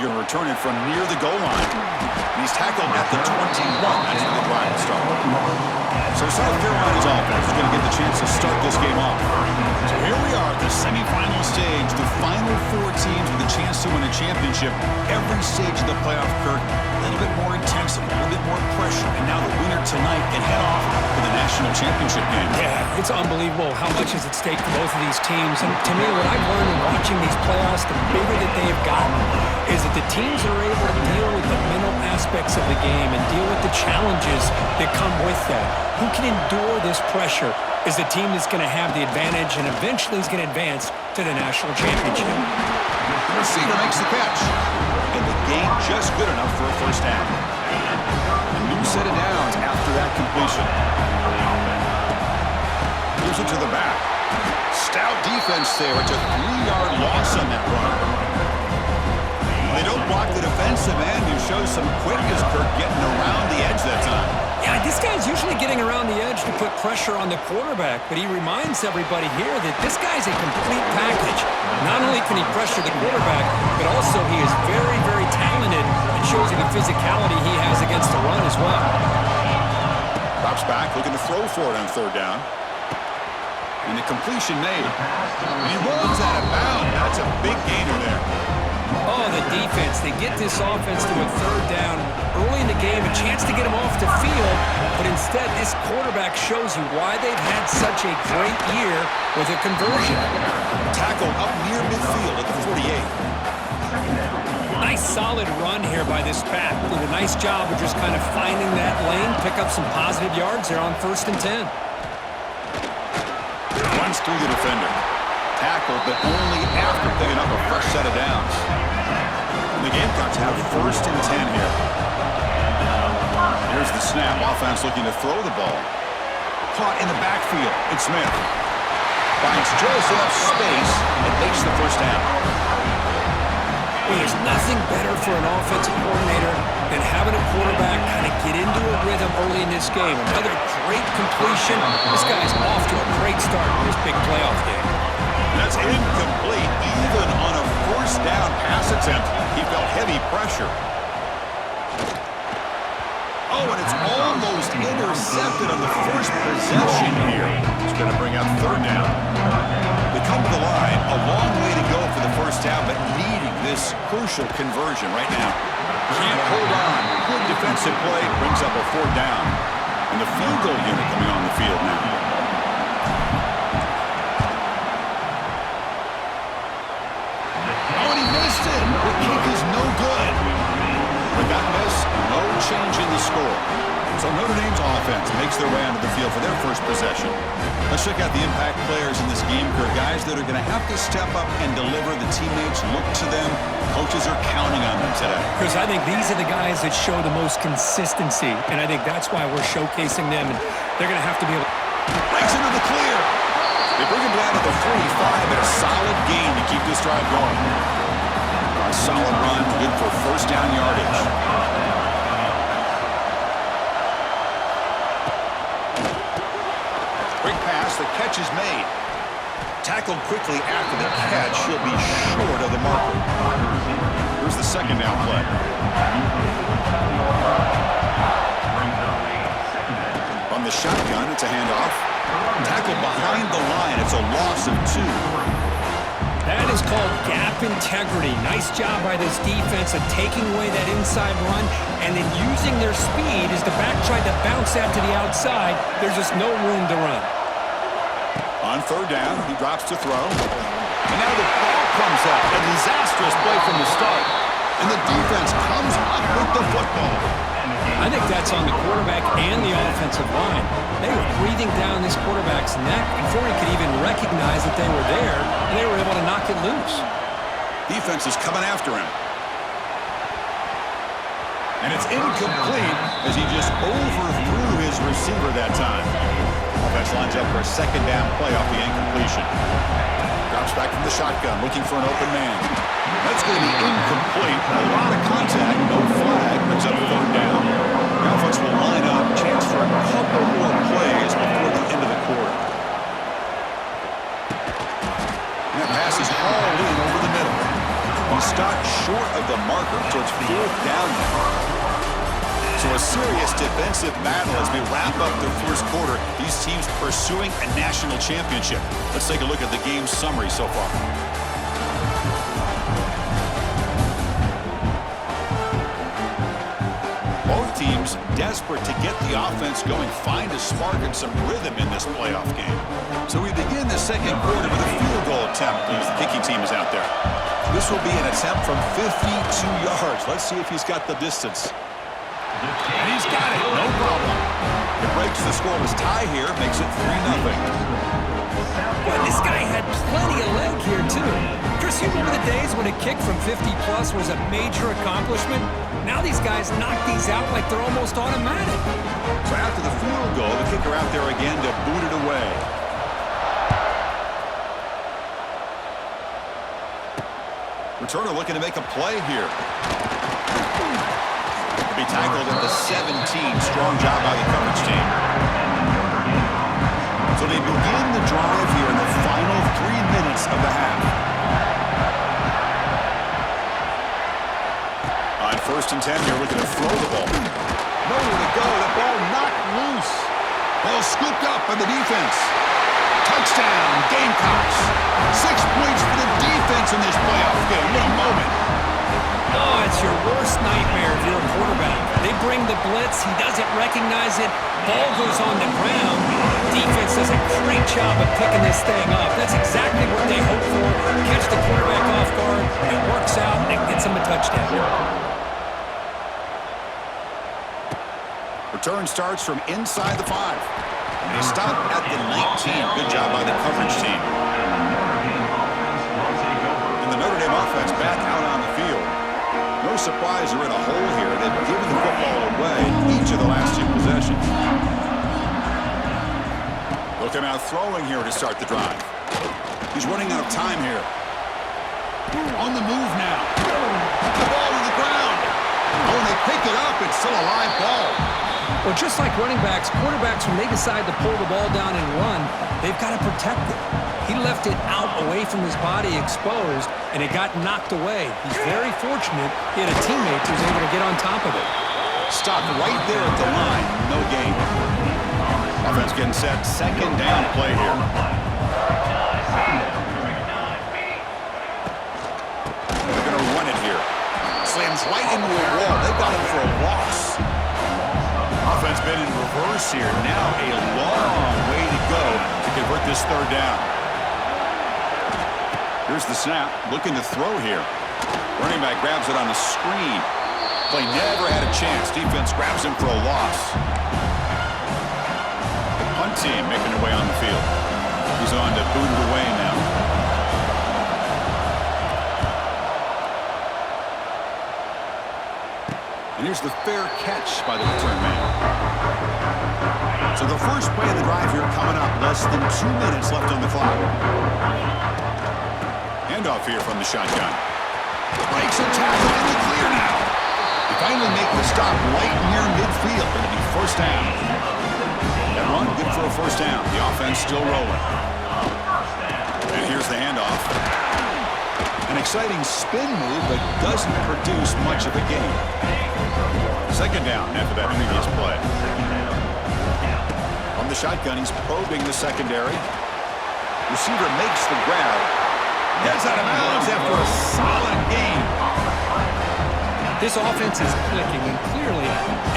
He's going to return it from near the goal line. And he's tackled at the 21. That's where the drive will start. So South Carolina's offense is going to get the chance to start this game off. So here we are at the semifinal stage. The final four teams with a chance to win a championship. Every stage of the playoff, Kirk, a little bit more intensity, a little bit more pressure. And now the winner tonight can head off to the national championship game. Yeah, it's unbelievable how much is at stake for both of these teams. And to me, what I've learned in watching these playoffs, the bigger that they have gotten, is that the teams are able to deal with the mental aspects of the game and deal with the challenges that come with that. Who can endure this pressure is the team that's going to have the advantage and eventually is going to advance to the national championship. The receiver makes the catch. And the game just good enough for a first down. A new set of downs after that completion. Gives it to the back. Stout defense there. It's a 3-yard loss on that run. They don't block the defensive end, who shows some quickness, Kirk, getting around the edge that time. Yeah, this guy's usually getting around the edge to put pressure on the quarterback, but he reminds everybody here that this guy's a complete package. Not only can he pressure the quarterback, but also he is very, very talented and shows you the physicality he has against the run as well. Drops back, looking to throw for it on third down. And the completion made. And he runs out of bounds. That's a big gainer there. Oh, the defense. They get this offense to a third down early in the game, a chance to get him off the field, but instead this quarterback shows you why they've had such a great year with a conversion. Tackle up near midfield at the 48. Nice solid run here by this pack. Did a nice job of just kind of finding that lane, pick up some positive yards there on 1st and 10. Runs through the defender. Tackled, but only after picking up a fresh set of downs. And the Gamecocks have 1st and 10 here. Here's the snap. Offense looking to throw the ball. Caught in the backfield. It's Smith. Finds Joseph space and makes the first down. Well, there's nothing better for an offensive coordinator than having a quarterback kind of get into a rhythm early in this game. Another great completion. This guy's off to a great start in this big playoff game. That's incomplete. Even on a 1st down pass attempt, he felt heavy pressure. Oh, and it's almost intercepted on the first possession here. It's going to bring up 3rd down. They come to the line, a long way to go for the first down, but needing this crucial conversion right now. Can't hold on. Good defensive play brings up a 4th down. And the field goal unit coming on the field now. Oh, and he missed it. The kick is no good. With that miss, no change in the score. So Notre Dame's offense makes their way onto the field for their first possession. Let's check out the impact players in this game. They're guys that are going to have to step up and deliver. The teammates look to them. Coaches are counting on them today. Chris, I think these are the guys that show the most consistency, and I think that's why we're showcasing them, and they're going to have to be able to... Breaks into the clear. They bring him down to the 45 and a solid gain to keep this drive going. A solid run, good for 1st down yardage. Quick pass, the catch is made. Tackled quickly after the catch, he'll be short of the marker. Here's the 2nd down play. On the shotgun, it's a handoff. Tackled behind the line, it's a loss of 2. That is called gap integrity. Nice job by this defense of taking away that inside run and then using their speed as the back tried to bounce that to the outside. There's just no room to run. On 3rd down, he drops to throw. And now the ball comes up. A disastrous play from the start. And the defense comes up with the football. I think that's on the quarterback and the offensive line. They were breathing down this quarterback's neck before he could even recognize that they were there, and they were able to knock it loose. Defense is coming after him. And it's incomplete as he just overthrew his receiver that time. Offense lines up for a 2nd down play off the incompletion. Drops back from the shotgun, looking for an open man. That's going to be incomplete. A lot of contact, no flag, brings up 3rd down. The offense will line up, chance for a couple more plays before the end of the quarter. And that pass is hauled in over the middle. He's stopped short of the marker 4th down now. So a serious defensive battle as we wrap up the first quarter. These teams pursuing a national championship. Let's take a look at the game summary so far. Both teams desperate to get the offense going, find a spark and some rhythm in this playoff game. So we begin the second quarter with a field goal attempt as the kicking team is out there. This will be an attempt from 52 yards. Let's see if he's got the distance. And he's got it, no problem. It breaks the scoreless tie here, makes it 3-0. Boy, this guy had plenty of leg here, too. Chris, you remember the days when a kick from 50-plus was a major accomplishment? Now these guys knock these out like they're almost automatic. So after the field goal, the kicker out there again to boot it away. Returner looking to make a play here. Be tackled at the 17. Strong job by the coverage team. So they begin the drive here in the final 3 minutes of the half. On 1st and 10 here, looking to throw the ball. Nowhere to go. The ball knocked loose. Ball scooped up by the defense. Touchdown, Gamecocks. 6 points for the defense in this playoff game. What a moment. Oh, it's your worst nightmare if you're a quarterback. They bring the blitz. He doesn't recognize it. Ball goes on the ground. Defense does a great job of picking this thing up. That's exactly what they hope for. Catch the quarterback off guard. It works out, and it gets him a touchdown. Return starts from inside the 5. They stop at the 19. Good job by the coverage team. And the Notre Dame offense back out on the field. No surprise they're in a hole here. They've given the football away each of the last 2 possessions. Look him out throwing here to start the drive. He's running out of time here. On the move now. The ball to the ground. Oh, and they pick it up. It's still a live ball. Well, just like running backs, quarterbacks, when they decide to pull the ball down and run, they've got to protect it. He left it out away from his body exposed, and it got knocked away. He's very fortunate he had a teammate who was able to get on top of it. Stopped right there at the line. No gain. Offense getting set. 2nd down play here. They're going to run it here. Slams right into a wall. They got him for a loss. Offense been in reverse here. Now a long way to go to convert this 3rd down. Here's the snap. Looking to throw here. Running back grabs it on the screen. Play never had a chance. Defense grabs him for a loss. The punt team making their way on the field. He's on to boot it away now. And here's the fair catch by the return man. So the first play of the drive here coming up. Less than 2 minutes left on the clock. Handoff here from the shotgun. Breaks a tackle in the clear now. They finally make the stop right near midfield. It'll be 1st down. That run good for a 1st down. The offense still rolling. And here's the handoff. An exciting spin move, but doesn't produce much of a gain. 2nd down after that previous play. From the shotgun, he's probing the secondary. Receiver makes the grab. Gets out of bounds after a solid game. This offense is clicking, and clearly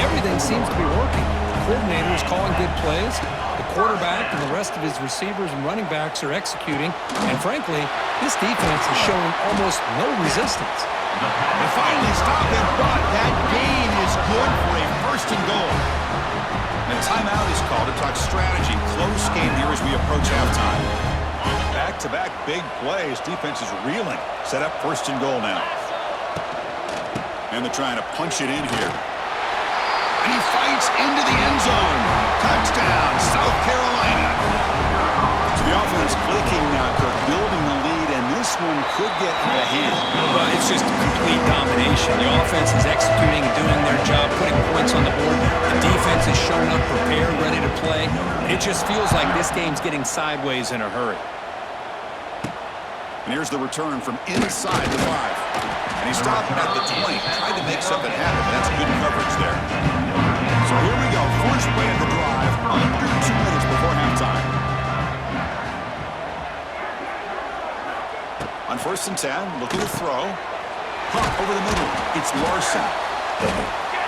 everything seems to be working. The coordinator is calling good plays. The quarterback and the rest of his receivers and running backs are executing. And frankly, this defense is showing almost no resistance. They finally stop it, but that gain is good for a 1st and goal. And timeout is called to talk strategy. Close game here as we approach halftime. Back-to-back big plays. Defense is reeling. Set up 1st and goal now. And they're trying to punch it in here. And he fights into the end zone. Touchdown, South Carolina. So the offense clicking now, building the lead, and this one could get out of hand. Well, it's just complete domination. The offense is executing and doing their job, putting points on the board. The defense is showing up prepared, ready to play. It just feels like this game's getting sideways in a hurry. And here's the return from inside the 5. And he stopped at the 20, tried to make something happen, but that's good coverage there. So here we go, first play of the drive, under 2 minutes before halftime. On 1st and 10, looking to throw. Pump over the middle, it's Larson.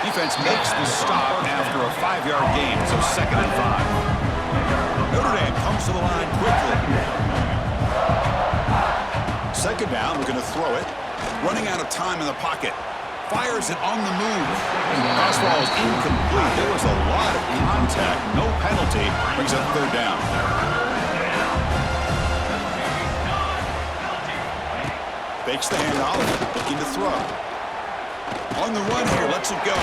Defense makes the stop after a 5-yard gain, so 2nd and 5. Notre Dame comes to the line quickly. 2nd down, we're going to throw it. Running out of time in the pocket. Fires it on the move. Pass ball is incomplete. There was a lot of contact. No penalty. Brings up 3rd down. Fakes the handoff. Looking to throw. On the run here. Lets it go.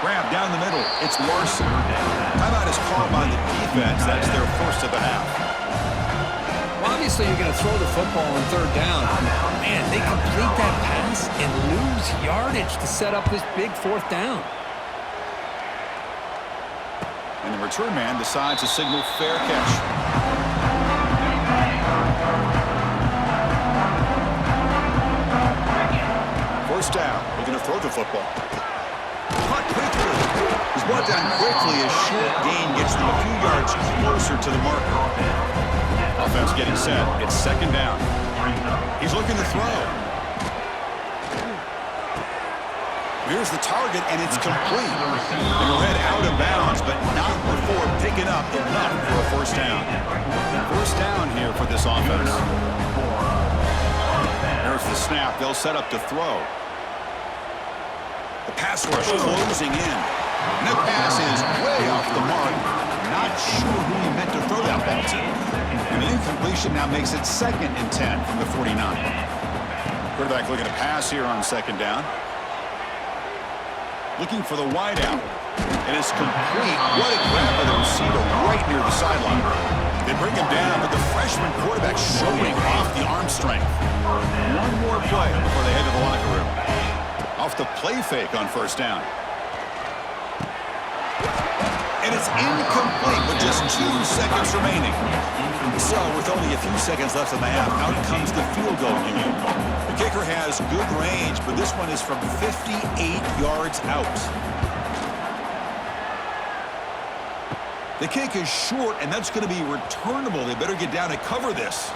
Grab down the middle. It's Larson. Timeout is called by the defense. That's their first of the half. Obviously, you're going to throw the football on 3rd down. Man, they complete that pass and lose yardage to set up this big 4th down. And the return man decides to signal fair catch. First down. We're going to throw the football. Caught quickly. He's brought down quickly as short gain gets them a few yards closer to the marker. Offense getting set. It's 2nd down. He's looking to throw. Here's the target, and it's complete. And he'll head out of bounds, but not before picking up enough for a 1st down. 1st down here for this offense. There's the snap. They'll set up to throw. The pass rush closing in. And that pass is way off the mark. Not sure who he meant to throw that ball to. And the incompletion now makes it 2nd and 10 from the 49. Quarterback looking to pass here on 2nd down. Looking for the wideout. And it's complete. What a grab by the receiver right near the sideline. They bring him down, but the freshman quarterback showing off the arm strength. One more play before they head to the locker room. Off the play fake on 1st down. And it's incomplete with just 2 seconds remaining. So, with only a few seconds left in the half, out comes the field goal unit. The kicker has good range, but this one is from 58 yards out. The kick is short, and that's going to be returnable. They better get down and cover this.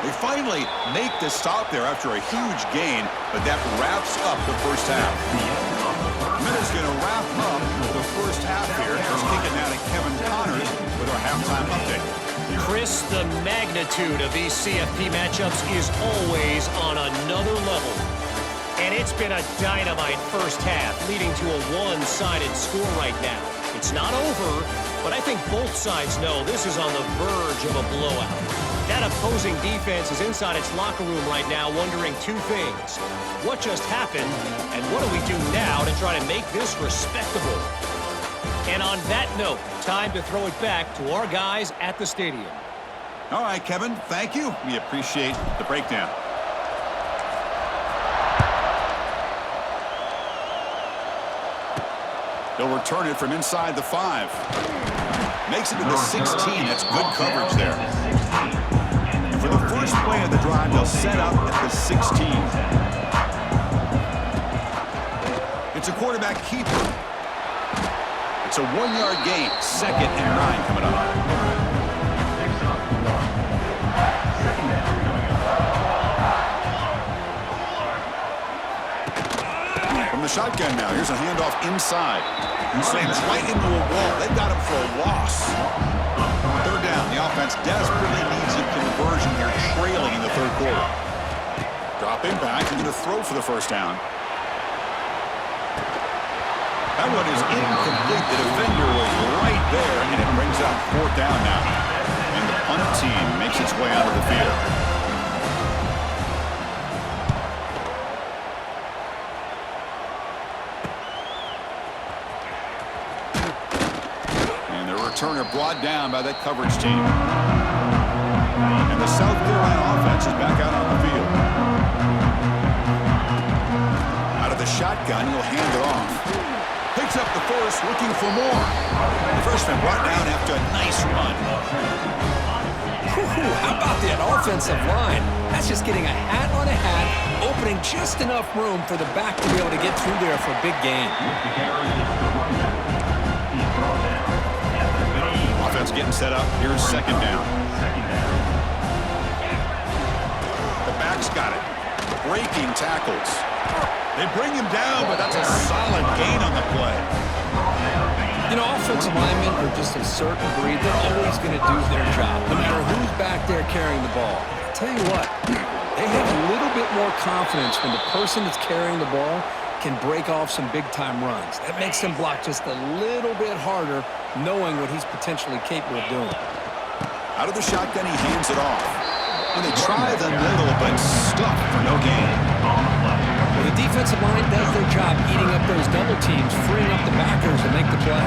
They finally make the stop there after a huge gain, but that wraps up the 1st half. Minutes going to wrap up the 1st half here. Let's kick it now to Kevin Connors with our halftime update. Chris, the magnitude of these CFP matchups is always on another level. And it's been a dynamite 1st half, leading to a one-sided score right now. It's not over, but I think both sides know this is on the verge of a blowout. That opposing defense is inside its locker room right now wondering 2 things. What just happened, and what do we do now to try to make this respectable? And on that note, time to throw it back to our guys at the stadium. All right, Kevin, thank you. We appreciate the breakdown. They'll return it from inside the 5. Makes it to the 16. That's good coverage there. For the first play of the drive, they'll set up at the 16. It's a quarterback keeper. It's a 1-yard gain. 2nd and 9 coming up. From the shotgun now, here's a handoff inside. Slams right into a wall. They've got him for a loss. 3rd down. The offense desperately needs a conversion here, trailing in the 3rd quarter. Dropping back and going to throw for the 1st down. That one is incomplete. The defender was right there, and it brings up 4th down now. And the punt team makes its way out of the field. And the returner brought down by that coverage team. And the South Carolina offense is back out on the field. Out of the shotgun, he'll hand it off. Picks up the first, looking for more. The freshman brought down after a nice run. How about that offensive line? That's just getting a hat on a hat, opening just enough room for the back to be able to get through there for a big gain. Offense getting set up. Here's second down. The back's got it. Breaking tackles. They bring him down, but that's a solid gain on the play. You know, offensive linemen are just a certain breed. They're always going to do their job, no matter who's back there carrying the ball. I'll tell you what, they have a little bit more confidence when the person that's carrying the ball can break off some big-time runs. That makes them block just a little bit harder, knowing what he's potentially capable of doing. Out of the shotgun, he hands it off. And they try the middle, but stuck for no gain. Well, the defensive line does their job eating up those double teams, freeing up the backers to make the play.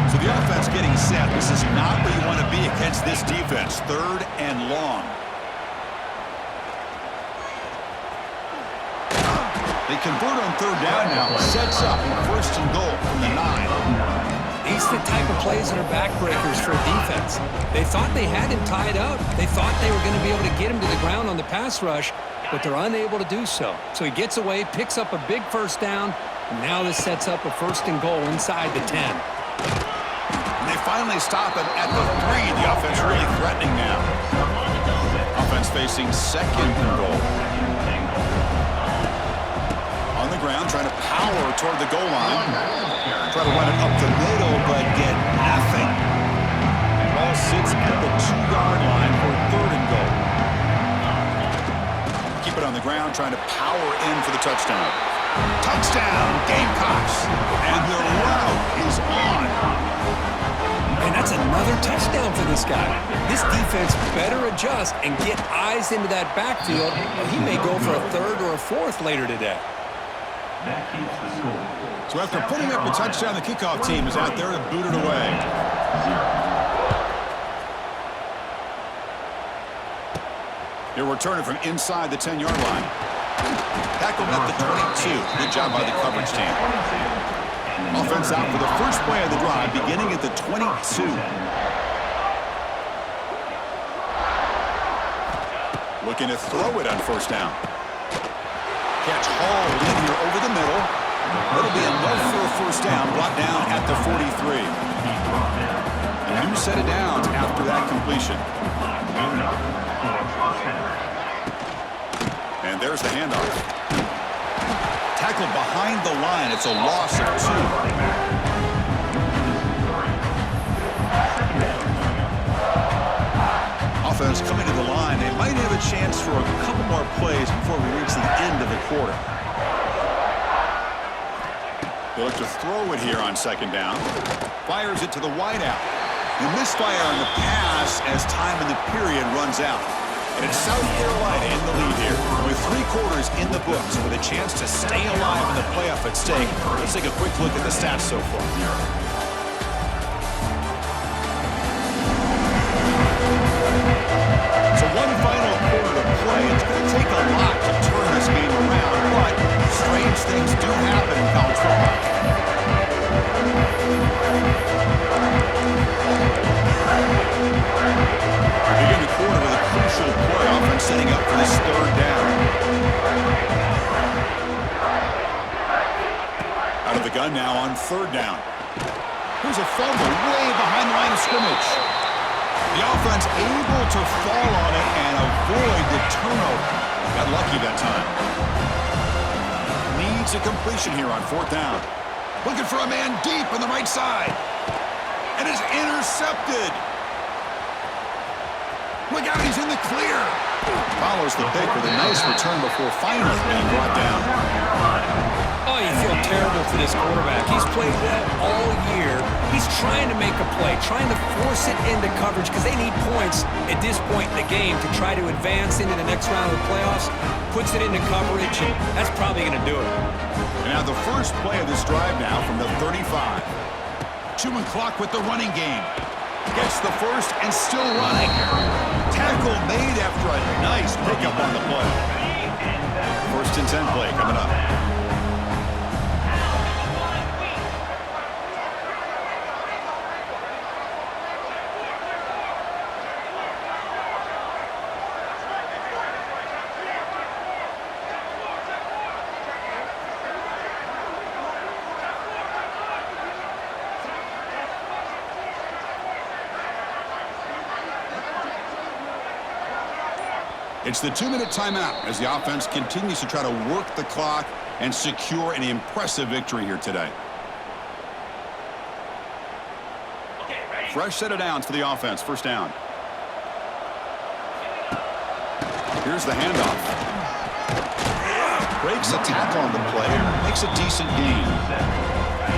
So the offense getting set. This is not where you want to be against this defense. Third and long. They convert on third down now. Sets up first and goal from the 9. These are the type of plays that are backbreakers for a defense. They thought they had him tied up. They thought they were going to be able to get him to the ground on the pass rush, but they're unable to do so. So he gets away, picks up a big first down, and now this sets up a first and goal inside the 10. And they finally stop him at the 3. The offense really threatening now. Offense facing second and goal. On the ground, trying to power toward the goal line. Try to run it up the middle, but get nothing. Ball sits at the 2-yard line for third and goal. Keep it on the ground, trying to power in for the touchdown. Touchdown, Gamecocks. And the route is on. And that's another touchdown for this guy. This defense better adjust and get eyes into that backfield, or he may go for a third or a fourth later today. So after putting up a touchdown, the kickoff team is out there to boot it away. They're returning from inside the 10-yard line. Tackled at the 22. Good job by the coverage team. Offense out for the first play of the drive, beginning at the 22. Looking to throw it on first down. Catch hauled in here over the middle. That'll be enough for a first down, brought down at the 43. A new set of downs after that completion. And there's the handoff. Tackled behind the line. It's a loss of 2. Offense coming to the line. They might have a chance for a couple more plays before we reach the end of the quarter. They look to throw it here on second down. Fires it to the wideout. They misfire on the pass as time in the period runs out. And it's South Carolina in the lead here. With 3 quarters in the books with a chance to stay alive in the playoff at stake. Let's take a quick look at the stats so far. So one final quarter to play. It's going to take a lot to turn this game around, but strange things do happen in college football. Begin the quarter with a crucial play. Offense setting up for this third down. Out of the gun now on third down. Here's a fumble way behind the line of scrimmage. The offense able to fall on it and avoid the turnover. Got lucky that time. Needs a completion here on fourth down. Looking for a man deep on the right side. And it's intercepted. Look out, he's in the clear. Follows the pick with a nice return before finally being brought down. Oh, you feel terrible for this quarterback. He's played well all year. He's trying to make a play, trying to force it into coverage because they need points at this point in the game to try to advance into the next round of the playoffs. Puts it into coverage, and that's probably going to do it. And now the first play of this drive now from the 35. Chewing clock with the running game. Gets the first and still running. Tackle made after a nice pickup on the play. First and 10 play coming up. It's the 2-minute timeout as the offense continues to try to work the clock and secure an impressive victory here today. Fresh set of downs for the offense. First down. Here's the handoff. Breaks a tackle on the play. Makes a decent gain.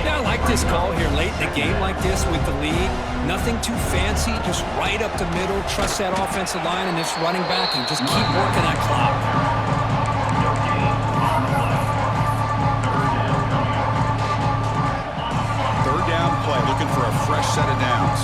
Yeah, I like this call here late in the game like this with the lead. Nothing too fancy, just right up the middle. Trust that offensive line and this running back and just keep working that clock. Third down play, looking for a fresh set of downs.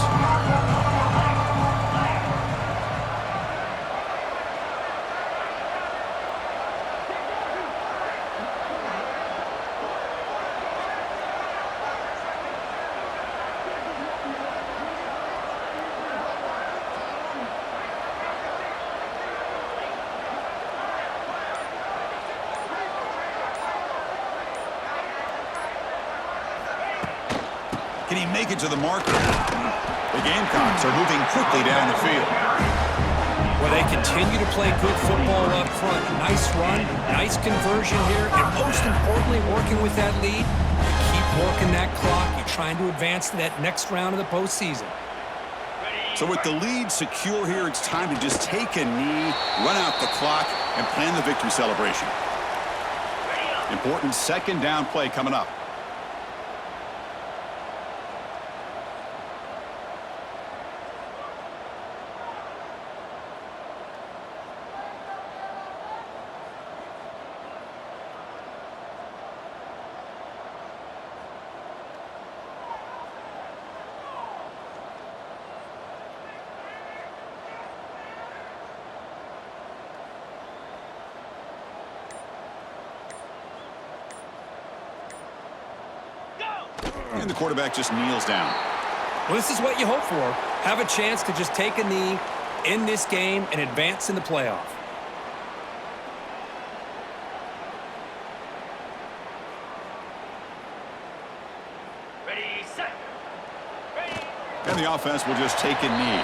Can he make it to the marker? The Gamecocks are moving quickly down the field. Well, they continue to play good football up front. Nice run, nice conversion here, and most importantly, working with that lead. You keep working that clock. You're trying to advance to that next round of the postseason. So with the lead secure here, it's time to just take a knee, run out the clock, and plan the victory celebration. Important second down play coming up. And the quarterback just kneels down. Well, this is what you hope for. Have a chance to just take a knee in this game and advance in the playoff. Ready, set. Ready. And the offense will just take a knee.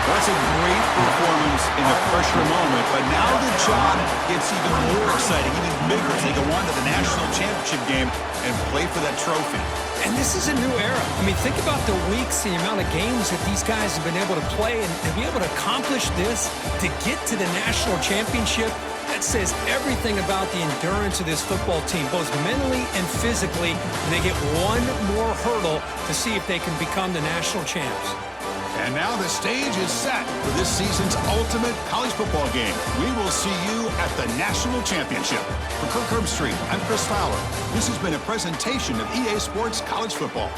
That's a great performance in the pressure moment, but now the job gets even more exciting, even bigger as they go on to the national championship game and play for that trophy. And this is a new era. I mean, think about the weeks, the amount of games that these guys have been able to play, and to be able to accomplish this, to get to the national championship, that says everything about the endurance of this football team, both mentally and physically. And they get one more hurdle to see if they can become the national champs. And now the stage is set for this season's ultimate college football game. We will see you at the national championship. For Kirk Herbstreit, I'm Chris Fowler. This has been a presentation of EA Sports College Football.